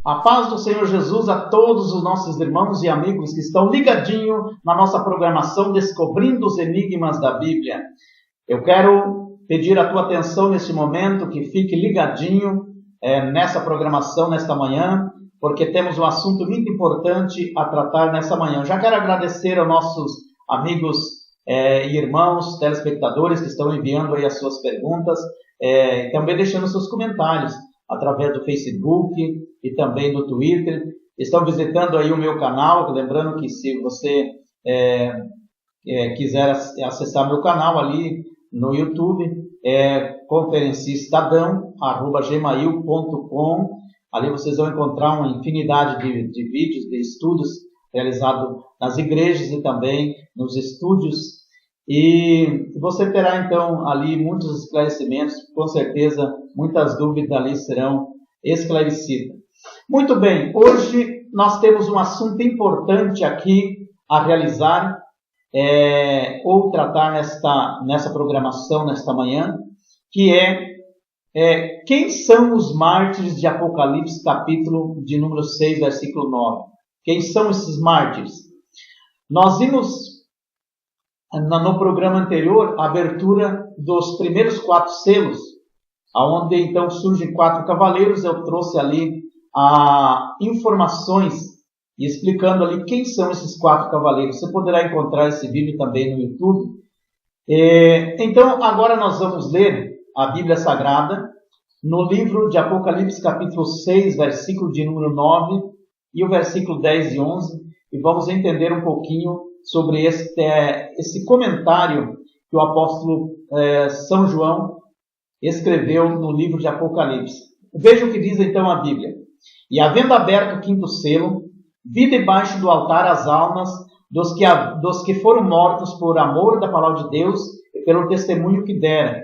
A paz do Senhor Jesus a todos os nossos irmãos e amigos que estão ligadinhos na nossa programação Descobrindo os Enigmas da Bíblia. Eu quero pedir a tua atenção nesse momento, que fique ligadinho nessa programação, nesta manhã, porque temos um assunto muito importante a tratar nessa manhã. Já quero agradecer aos nossos amigos e irmãos telespectadores que estão enviando aí as suas perguntas e também deixando seus comentários através do Facebook e também do Twitter. Estão visitando aí o meu canal, lembrando que se você quiser acessar meu canal ali no YouTube, conferenciestadão@gmail.com. Ali vocês vão encontrar uma infinidade de vídeos, de estudos realizados nas igrejas e também nos estúdios. E você terá então ali muitos esclarecimentos, com certeza muitas dúvidas ali serão esclarecidas. Muito bem, hoje nós temos um assunto importante aqui a realizar ou tratar nessa programação, nesta manhã, que quem são os mártires de Apocalipse, capítulo de número 6, versículo 9. Quem são esses mártires? Nós vimos no programa anterior a abertura dos primeiros 4 selos, onde então surgem 4 cavaleiros. Eu trouxe ali informações e explicando ali quem são esses 4 cavaleiros. Você poderá encontrar esse vídeo também no YouTube. Então agora nós vamos ler a Bíblia Sagrada no livro de Apocalipse, capítulo 6, versículo de número 9 e o versículo 10 e 11, e vamos entender um pouquinho sobre esse comentário que o apóstolo São João escreveu no livro de Apocalipse. Veja o que diz então a Bíblia. E havendo aberto o 5º selo, vi debaixo do altar as almas dos que foram mortos por amor da palavra de Deus e pelo testemunho que deram.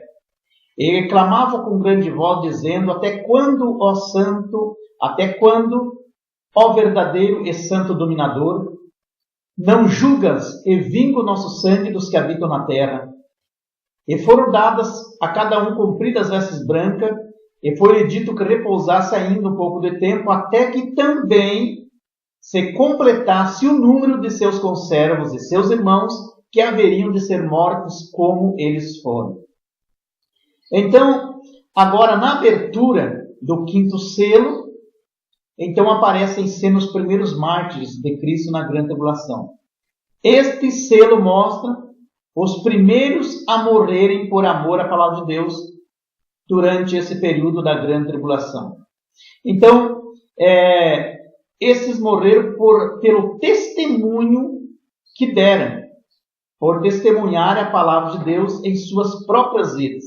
E clamavam com grande voz, dizendo: Até quando, ó santo, até quando, ó verdadeiro e santo dominador, não julgas e vinga o nosso sangue dos que habitam na terra? E foram dadas a cada um compridas vestes brancas, e foi-lhe dito que repousasse ainda um pouco de tempo, até que também se completasse o número de seus conservos e seus irmãos, que haveriam de ser mortos como eles foram. Então, agora na abertura do 5º selo, então aparecem sendo os primeiros mártires de Cristo na grande tribulação. Este selo mostra os primeiros a morrerem por amor à palavra de Deus durante esse período da grande tribulação. Então, esses morreram pelo testemunho que deram, por testemunhar a palavra de Deus em suas próprias vidas.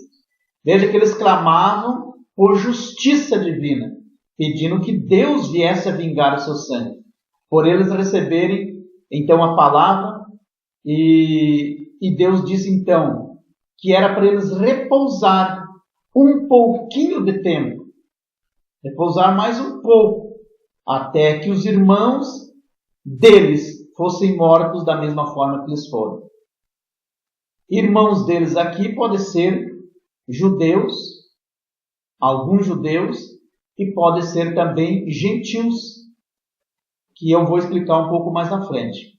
Veja que eles clamavam por justiça divina, pedindo que Deus viesse a vingar o seu sangue, por eles receberem então a palavra, e Deus disse então que era para eles repousar um pouquinho de tempo, repousar mais um pouco, até que os irmãos deles fossem mortos da mesma forma que eles foram. Irmãos deles aqui podem ser judeus, alguns judeus, e podem ser também gentios, que eu vou explicar um pouco mais na frente.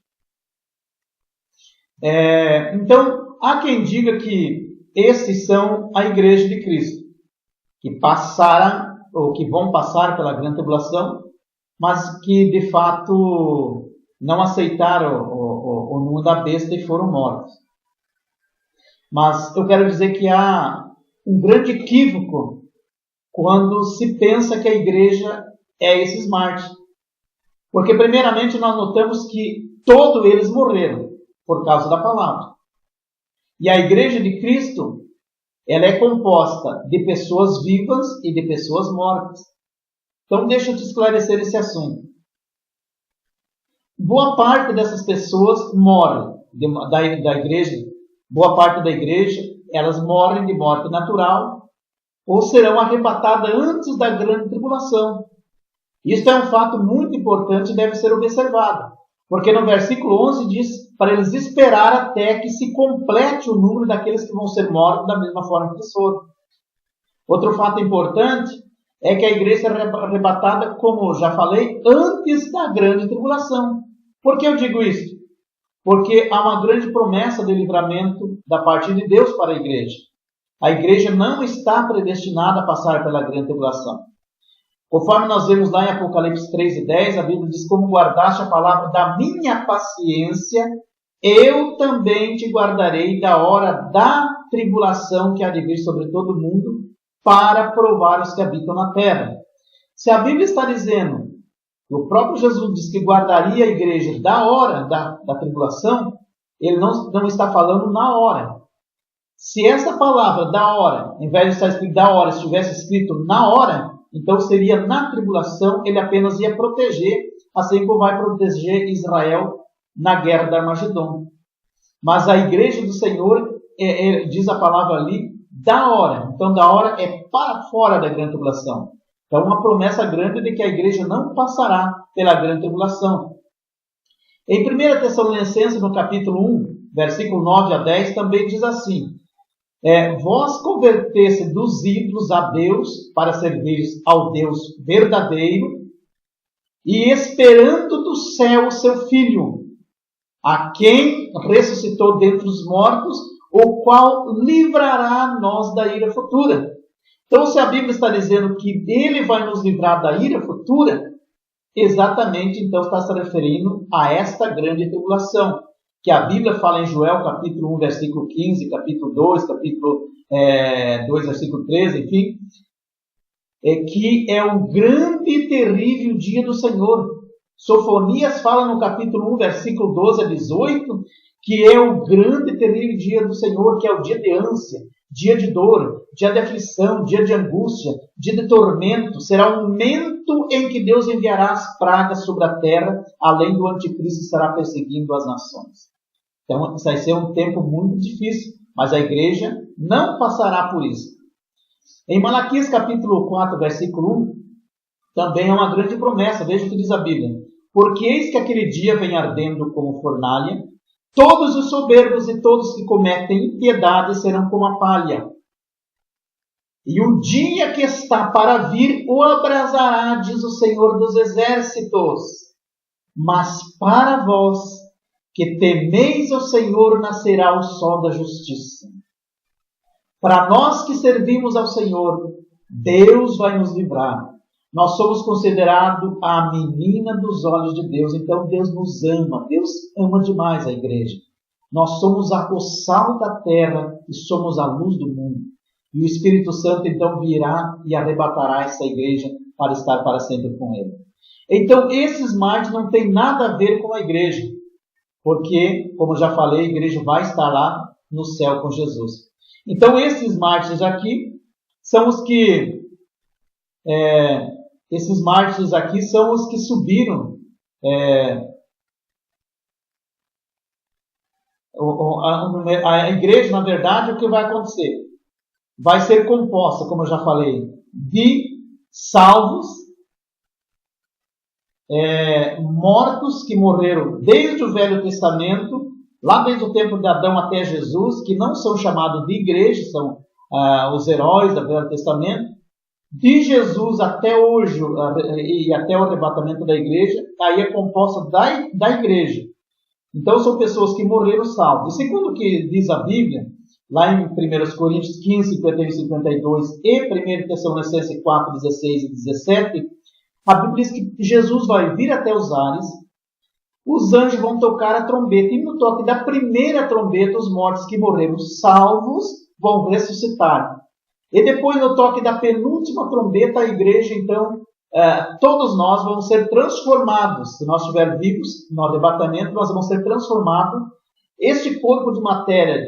Então, há quem diga que esses são a igreja de Cristo, que passaram, ou que vão passar pela grande tribulação, mas que de fato não aceitaram o número da besta e foram mortos. Mas eu quero dizer que há um grande equívoco quando se pensa que a igreja é esses mártires. Porque primeiramente nós notamos que todos eles morreram por causa da palavra. E a igreja de Cristo, ela é composta de pessoas vivas e de pessoas mortas. Então deixa eu te esclarecer esse assunto. Boa parte dessas pessoas morrem da igreja. Boa parte da igreja, elas morrem de morte natural ou serão arrebatadas antes da grande tribulação. Isso é um fato muito importante e deve ser observado. Porque no versículo 11 diz para eles esperar até que se complete o número daqueles que vão ser mortos da mesma forma que eles foram. Outro fato importante é que a igreja é arrebatada, como já falei, antes da grande tribulação. Por que eu digo isso? Porque há uma grande promessa de livramento da parte de Deus para a igreja. A igreja não está predestinada a passar pela grande tribulação. Conforme nós vemos lá em Apocalipse 3:10, a Bíblia diz: como guardaste a palavra da minha paciência, eu também te guardarei da hora da tribulação que há de vir sobre todo o mundo, para provar os que habitam na terra. Se a Bíblia está dizendo, o próprio Jesus diz que guardaria a igreja da hora da tribulação, ele não está falando na hora. Se essa palavra da hora, em vez de estar escrito da hora, estivesse escrito na hora, então seria na tribulação, ele apenas ia proteger, assim como vai proteger Israel na guerra da Armagedon. Mas a igreja do Senhor, diz a palavra ali, da hora. Então, da hora é para fora da grande tribulação. Então, uma promessa grande de que a igreja não passará pela grande tribulação. Em 1 Tessalonicenses, no capítulo 1, versículo 9 a 10, também diz assim: vós converteste dos ídolos a Deus, para servir ao Deus verdadeiro, e esperando do céu o seu Filho, a quem ressuscitou dentre os mortos, o qual livrará nós da ira futura. Então, se a Bíblia está dizendo que ele vai nos livrar da ira futura, exatamente, então, está se referindo a esta grande tribulação, que a Bíblia fala em Joel, capítulo 1, versículo 15, capítulo 2, capítulo 2, versículo 13, enfim, que é o grande e terrível dia do Senhor. Sofonias fala no capítulo 1, versículo 12 a 18, que é o grande e terrível dia do Senhor, que é o dia de ânsia, dia de dor, dia de aflição, dia de angústia, dia de tormento. Será um momento em que Deus enviará as pragas sobre a terra, além do anticristo que estará perseguindo as nações. Então, vai ser um tempo muito difícil, mas a igreja não passará por isso. Em Malaquias capítulo 4, versículo 1, também é uma grande promessa. Veja o que diz a Bíblia: porque eis que aquele dia vem ardendo como fornalha, todos os soberbos e todos que cometem impiedade serão como a palha. E o dia que está para vir o abrasará, diz o Senhor dos Exércitos. Mas para vós que temeis ao Senhor nascerá o sol da justiça. Para nós que servimos ao Senhor, Deus vai nos livrar. Nós somos considerados a menina dos olhos de Deus. Então Deus nos ama. Deus ama demais a igreja. Nós somos o sal da terra e somos a luz do mundo. E o Espírito Santo então virá e arrebatará essa igreja para estar para sempre com ele. Então esses mártires não têm nada a ver com a igreja. Porque, como já falei, a igreja vai estar lá no céu com Jesus. Então esses mártires aqui são os que... Esses mártires aqui são os que subiram. A igreja, na verdade, o que vai acontecer? Vai ser composta, como eu já falei, de salvos, mortos que morreram desde o Velho Testamento, lá desde o tempo de Adão até Jesus, que não são chamados de igreja, são os heróis do Velho Testamento. De Jesus até hoje e até o arrebatamento da igreja, aí é composta da igreja. Então são pessoas que morreram salvos. E segundo o que diz a Bíblia, lá em 1 Coríntios 15, 51 e 52 e 1 Tessalonicenses 4, 16 e 17, a Bíblia diz que Jesus vai vir até os ares, os anjos vão tocar a trombeta, e no toque da primeira trombeta, os mortos que morreram salvos vão ressuscitar. E depois, no toque da penúltima trombeta, a igreja, então, todos nós vamos ser transformados. Se nós estivermos vivos no arrebatamento, nós vamos ser transformados. Este corpo de matéria,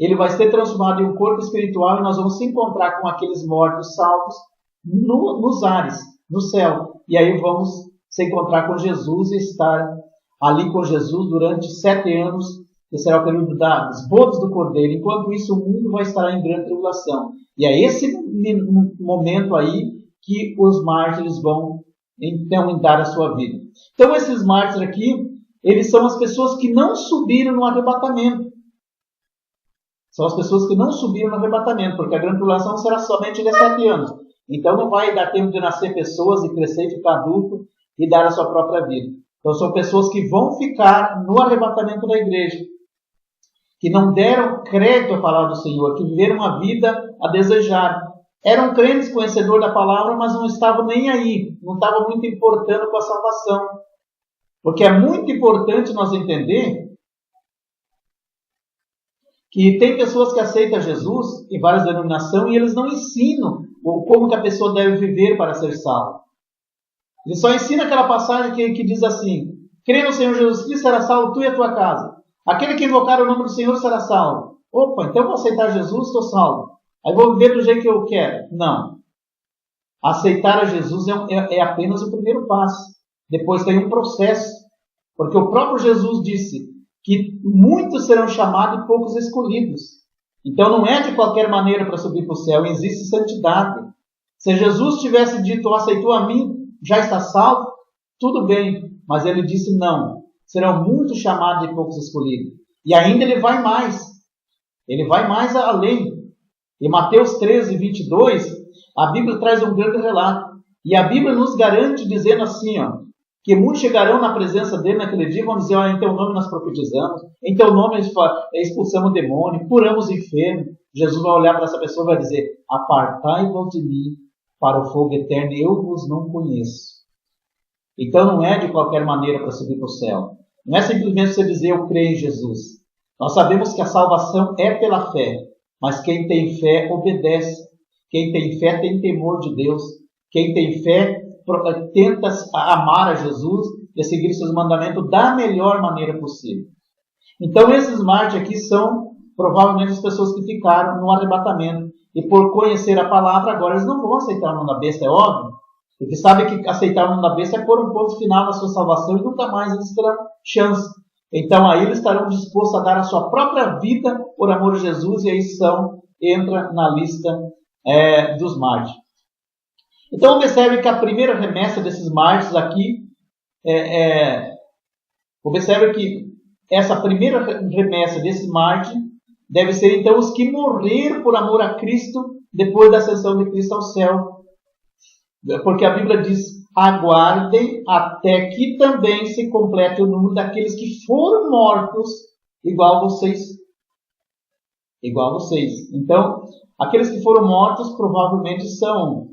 ele vai ser transformado em um corpo espiritual e nós vamos se encontrar com aqueles mortos salvos nos ares, no céu. E aí vamos se encontrar com Jesus e estar ali com Jesus durante 7 anos, que será o período das bodas do Cordeiro. Enquanto isso, o mundo vai estar em grande tribulação. E é esse momento aí que os mártires vão, então, dar a sua vida. Então, esses mártires aqui, eles são as pessoas que não subiram no arrebatamento. São as pessoas que não subiram no arrebatamento, porque a grande tribulação será somente de 7 anos. Então não vai dar tempo de nascer pessoas e crescer e ficar adulto e dar a sua própria vida. Então são pessoas que vão ficar no arrebatamento da igreja, que não deram crédito à palavra do Senhor, que viveram uma vida a desejar. Eram crentes, conhecedores da palavra, mas não estavam nem aí, não estavam muito importando com a salvação. Porque é muito importante nós entender que tem pessoas que aceitam Jesus em várias denominações e eles não ensinam como que a pessoa deve viver para ser salva. Ele só ensina aquela passagem que diz assim: crê no Senhor Jesus Cristo, será salvo tu e a tua casa. Aquele que invocar o nome do Senhor será salvo. Opa, então eu vou aceitar Jesus, estou salvo. Aí vou viver do jeito que eu quero. Não. Aceitar a Jesus é apenas o primeiro passo. Depois tem um processo. Porque o próprio Jesus disse que muitos serão chamados e poucos escolhidos. Então não é de qualquer maneira para subir para o céu. Existe santidade. Se Jesus tivesse dito, aceitou a mim, já está salvo, tudo bem. Mas ele disse não. Serão muitos chamados e poucos escolhidos. E ainda ele vai mais. Ele vai mais além. Em Mateus 13, 22, a Bíblia traz um grande relato. E a Bíblia nos garante dizendo assim, que muitos chegarão na presença dele naquele dia e vão dizer, em teu nome nós profetizamos, em teu nome expulsamos o demônio, curamos o enfermo. Jesus vai olhar para essa pessoa e vai dizer, apartai-vos de mim para o fogo eterno, eu vos não conheço. Então não é de qualquer maneira para subir para o céu. Não é simplesmente você dizer, eu creio em Jesus. Nós sabemos que a salvação é pela fé. Mas quem tem fé obedece. Quem tem fé tem temor de Deus. Quem tem fé tenta amar a Jesus e seguir seus mandamentos da melhor maneira possível. Então esses mártires aqui são provavelmente as pessoas que ficaram no arrebatamento. E por conhecer a palavra, agora eles não vão aceitar o nome da besta, é óbvio. Porque sabe que aceitar o nome da besta é pôr um ponto final na sua salvação e nunca mais eles terão chance. Então aí eles estarão dispostos a dar a sua própria vida por amor a Jesus e aí entra na lista dos mártires. Então observe que a primeira remessa desses mártires aqui, observe que essa primeira remessa desses mártires deve ser então os que morreram por amor a Cristo depois da ascensão de Cristo ao céu. Porque a Bíblia diz, aguardem até que também se complete o número daqueles que foram mortos igual a vocês. Igual a vocês. Então, aqueles que foram mortos provavelmente são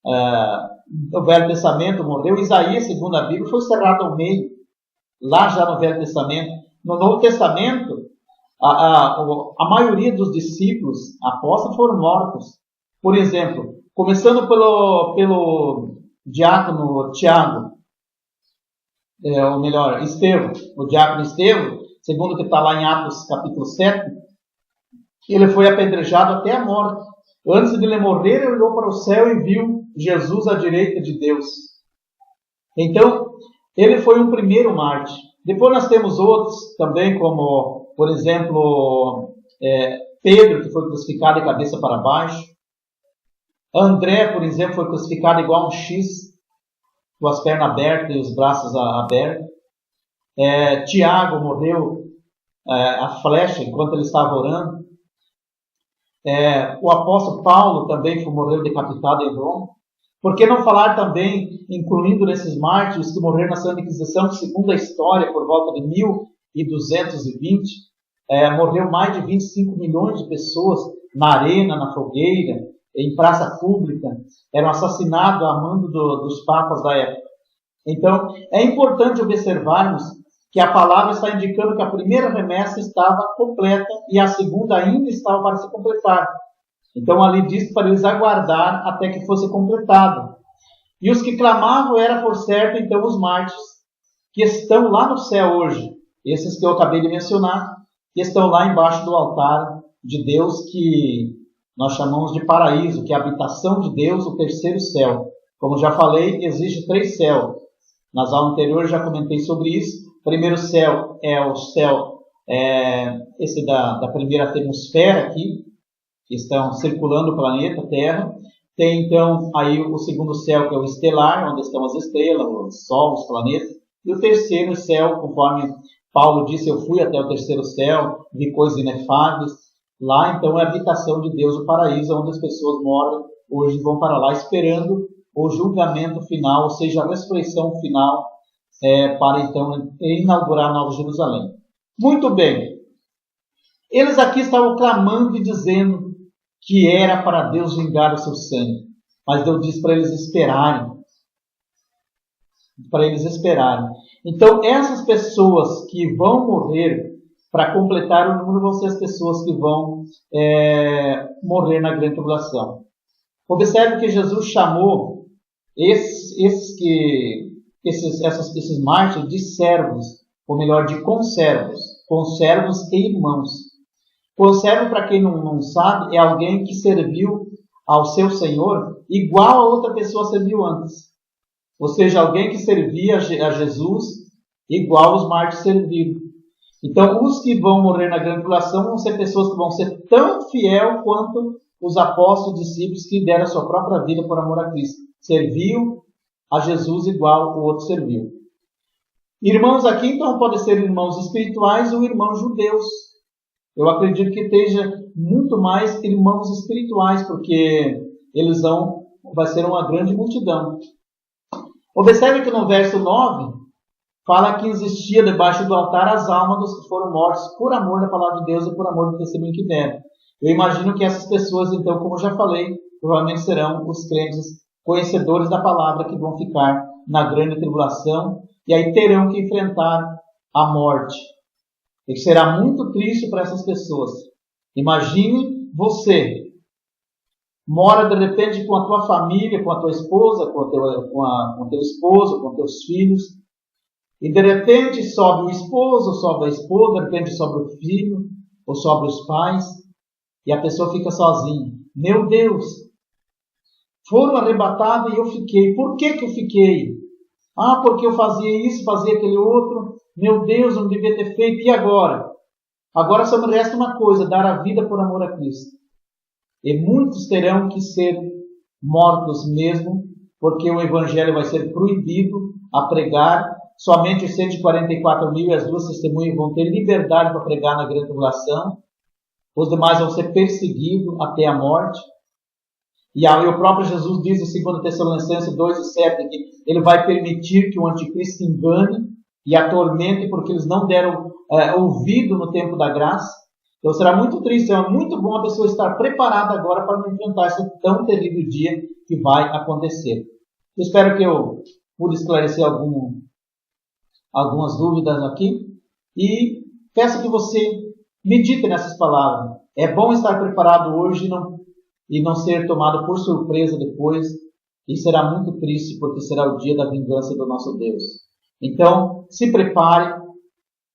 o Velho Testamento morreu. Isaías, segundo a Bíblia, foi cerrado ao meio. Lá já no Velho Testamento. No Novo Testamento, a maioria dos discípulos apóstolos foram mortos. Por exemplo, começando pelo diácono Tiago, ou melhor, Estevão, o diácono Estevão, segundo o que está lá em Atos capítulo 7, ele foi apedrejado até a morte. Antes de ele morrer, ele olhou para o céu e viu Jesus à direita de Deus. Então, ele foi um primeiro mártir. Depois nós temos outros também, como, por exemplo, Pedro, que foi crucificado de cabeça para baixo. André, por exemplo, foi crucificado igual a um X, com as pernas abertas e os braços abertos. Tiago morreu a flecha enquanto ele estava orando. O apóstolo Paulo também morreu decapitado em Roma. Por que não falar também, incluindo nesses mártires que morreram na Santa Inquisição, que segundo a história, por volta de 1220, morreu mais de 25 milhões de pessoas na arena, na fogueira, em praça pública, eram assassinados a mando dos papas da época. Então, é importante observarmos que a palavra está indicando que a primeira remessa estava completa e a segunda ainda estava para se completar. Então, ali diz para eles aguardar até que fosse completado. E os que clamavam era, por certo, então, os mártires, que estão lá no céu hoje. Esses que eu acabei de mencionar, que estão lá embaixo do altar de Deus, que nós chamamos de paraíso, que é a habitação de Deus, o terceiro céu. Como já falei, existe 3 céus. Nas aulas anteriores já comentei sobre isso. O primeiro céu é o céu, esse da primeira atmosfera aqui, que estão circulando o planeta Terra. Tem então aí o segundo céu, que é o estelar, onde estão as estrelas, o Sol, os planetas. E o terceiro céu, conforme Paulo disse, eu fui até o terceiro céu, vi coisas inefáveis. Lá então é a habitação de Deus, o paraíso, onde as pessoas moram hoje vão para lá esperando o julgamento final, ou seja, a ressurreição final, para então inaugurar a Nova Jerusalém. Muito bem. Eles aqui estavam clamando e dizendo que era para Deus vingar o seu sangue. Mas Deus disse para eles esperarem. Para eles esperarem. Então, essas pessoas que vão morrer, para completar o número, vão ser as pessoas que vão morrer na grande tribulação. Observe que Jesus chamou esses mártires de servos, ou melhor, de conservos e irmãos. Conservo, para quem não sabe, é alguém que serviu ao seu Senhor igual a outra pessoa serviu antes. Ou seja, alguém que servia a Jesus igual os mártires serviram. Então, os que vão morrer na grande tribulação vão ser pessoas que vão ser tão fiel quanto os apóstolos e discípulos que deram a sua própria vida por amor a Cristo. Serviam a Jesus igual o outro serviu. Irmãos aqui, então, podem ser irmãos espirituais ou irmãos judeus. Eu acredito que esteja muito mais irmãos espirituais, porque eles vai ser uma grande multidão. Observe que no verso 9, fala que existia debaixo do altar as almas dos que foram mortos por amor da palavra de Deus e por amor do testemunho que deram. Eu imagino que essas pessoas, então, como eu já falei, provavelmente serão os crentes conhecedores da palavra que vão ficar na grande tribulação e aí terão que enfrentar a morte. E que será muito triste para essas pessoas. Imagine você mora de repente com a tua família, com a tua esposa, com o teu esposo, com teus filhos, e de repente sobe o esposo, sobe a esposa, de repente sobe o filho, ou sobe os pais, e a pessoa fica sozinha. Meu Deus! Foram arrebatados e eu fiquei. Por que eu fiquei? Porque eu fazia isso, fazia aquele outro. Meu Deus, eu não devia ter feito. E agora? Agora só me resta uma coisa, dar a vida por amor a Cristo. E muitos terão que ser mortos mesmo, porque o Evangelho vai ser proibido a pregar. Somente os 144 mil e as 2 testemunhas vão ter liberdade para pregar na grande tribulação. Os demais vão ser perseguidos até a morte. E o próprio Jesus diz em 2 Tessalonicenses 2:7 que ele vai permitir que o anticristo engane e atormente, porque eles não deram ouvido no tempo da graça. Então será muito triste, é muito bom a pessoa estar preparada agora para enfrentar esse tão terrível dia que vai acontecer. Eu espero que eu pude esclarecer algumas dúvidas aqui e peço que você medite nessas palavras. É bom estar preparado hoje e não ser tomado por surpresa depois, e será muito triste porque será o dia da vingança do nosso Deus. Então, se prepare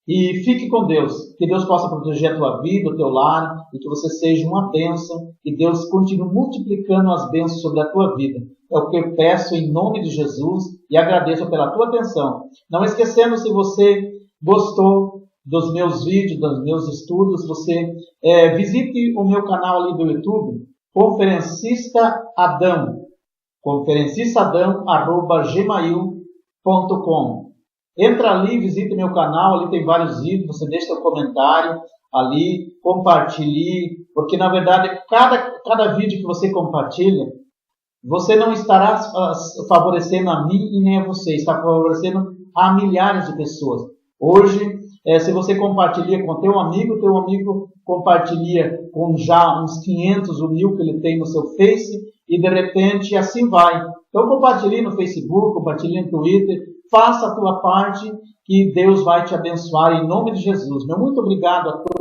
e fique com Deus. Que Deus possa proteger a tua vida, o teu lar, e que você seja uma bênção, e Deus continue multiplicando as bênçãos sobre a tua vida. É o que eu peço em nome de Jesus e agradeço pela tua atenção. Não esquecendo, se você gostou dos meus vídeos, dos meus estudos, você visite o meu canal ali do YouTube, Conferencista Adão, conferencistaadão@gmail.com. Entra ali, visite meu canal, ali tem vários vídeos, você deixa seu comentário ali, compartilhe, porque na verdade cada vídeo que você compartilha, você não estará favorecendo a mim e nem a você, está favorecendo a milhares de pessoas. Hoje, se você compartilha com teu amigo compartilha com já uns 500 ou 1000 que ele tem no seu Face, e de repente assim vai. Então compartilhe no Facebook, compartilhe no Twitter, faça a tua parte, que Deus vai te abençoar em nome de Jesus. Meu muito obrigado a todos.